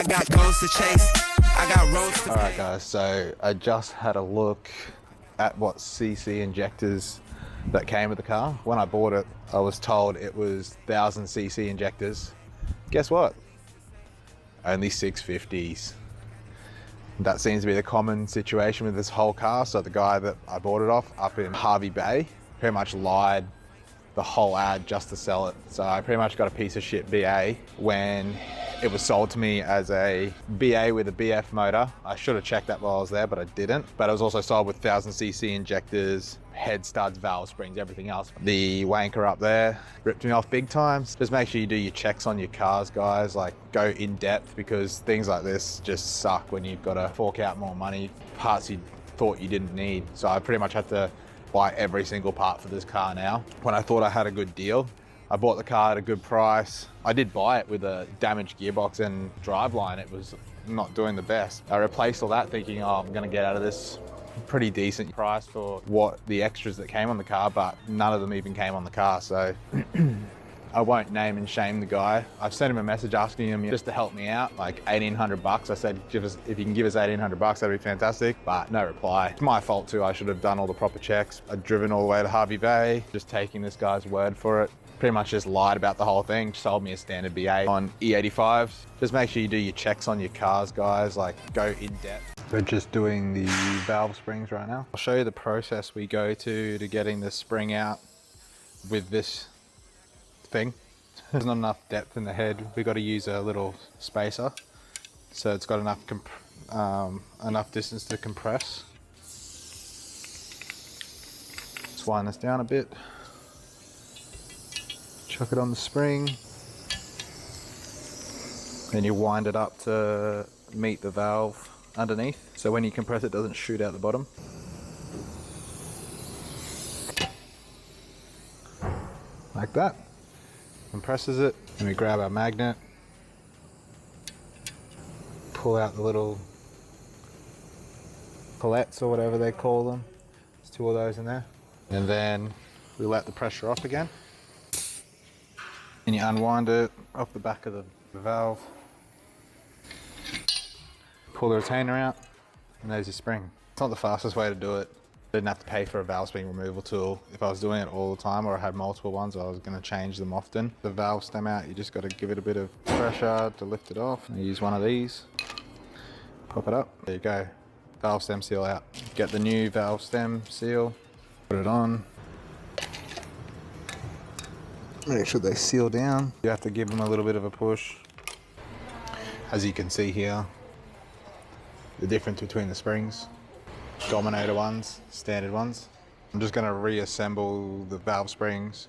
got goals to chase. I got roads to. Alright guys, so I just had a look at what CC injectors that came with the car. When I bought it, I was told it was 1000 cc injectors. Guess what? Only 650s. That seems to be the common situation with this whole car. So the guy that I bought it off up in Hervey Bay pretty much lied the whole ad just to sell it. So I pretty much got a piece of shit BA when it was sold to me as a BA with a BF motor. I should have checked that while I was there, but I didn't. But it was also sold with 1000 cc injectors, head studs, valve springs, everything else. The wanker up there ripped me off big time. Just make sure you do your checks on your cars, guys. Like, go in depth, because things like this just suck when you've got to fork out more money, parts you thought you didn't need. So I pretty much had to buy every single part for this car now. When I thought I had a good deal, I bought the car at a good price. I did buy it with a damaged gearbox and driveline. It was not doing the best. I replaced all that thinking, oh, I'm gonna get out of this pretty decent price for what the extras that came on the car, but none of them even came on the car. So I won't name and shame the guy. I've sent him a message asking him just to help me out, like 1800 bucks. I said, if you can give us 1800 bucks, that'd be fantastic, but no reply. It's my fault too. I should have done all the proper checks. I'd driven all the way to Hervey Bay, just taking this guy's word for it. Pretty much just lied about the whole thing, sold me a standard BA on E85s. Just make sure you do your checks on your cars, guys, like go in depth. We're just doing the valve springs right now. I'll show you the process we go to getting the spring out with this thing. There's not enough depth in the head. We got to use a little spacer, so it's got enough distance to compress. Let's wind this down a bit. Chuck it on the spring. Then you wind it up to meet the valve underneath, so when you compress it doesn't shoot out the bottom. Like that. Compresses it, and we grab our magnet, pull out the little palettes or whatever they call them. There's 2 of those in there. And then we let the pressure off again. And you unwind it off the back of the valve. Pull the retainer out, and there's your spring. It's not the fastest way to do it. I didn't have to pay for a valve spring removal tool. If I was doing it all the time, or I had multiple ones, I was going to change them often. The valve stem out, you just got to give it a bit of pressure to lift it off. I use one of these, pop it up. There you go, valve stem seal out. Get the new valve stem seal, put it on. Make sure they seal down. You have to give them a little bit of a push. As you can see here, the difference between the springs. Dominator ones, standard ones. I'm just going to reassemble the valve springs.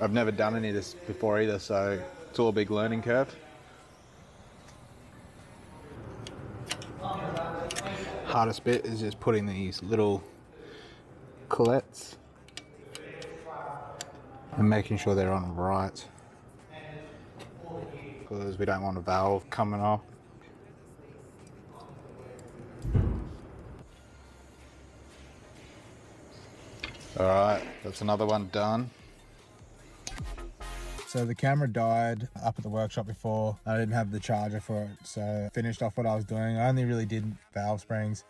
I've never done any of this before either, so it's all a big learning curve. Hardest bit is just putting these little colettes and making sure they're on right, because we don't want a valve coming off. Alright, that's another one done. So the camera died up at the workshop before. I didn't have the charger for it, so I finished off what I was doing. I only really did valve springs.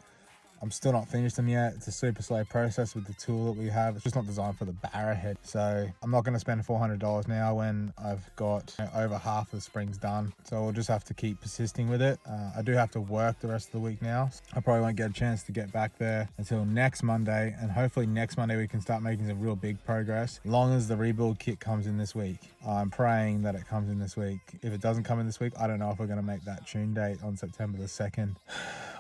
I'm still not finished them yet. It's a super slow process with the tool that we have. It's just not designed for the Barra head. So I'm not going to spend $400 now when I've got over half of the springs done. So we'll just have to keep persisting with it. I do have to work the rest of the week now. I probably won't get a chance to get back there until next Monday. And hopefully next Monday we can start making some real big progress. As long as the rebuild kit comes in this week. I'm praying that it comes in this week. If it doesn't come in this week, I don't know if we're going to make that tune date on September the 2nd.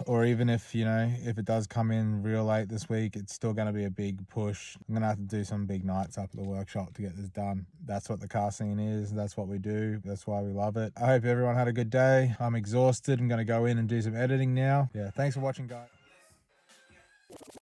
Or even if, you know, if it does come in real late this week, it's still going to be a big push. I'm going to have to do some big nights up at the workshop to get this done. That's what the car scene is. That's what we do. That's why we love it. I hope everyone had a good day. I'm exhausted. I'm going to go in and do some editing now. Yeah, thanks for watching, guys.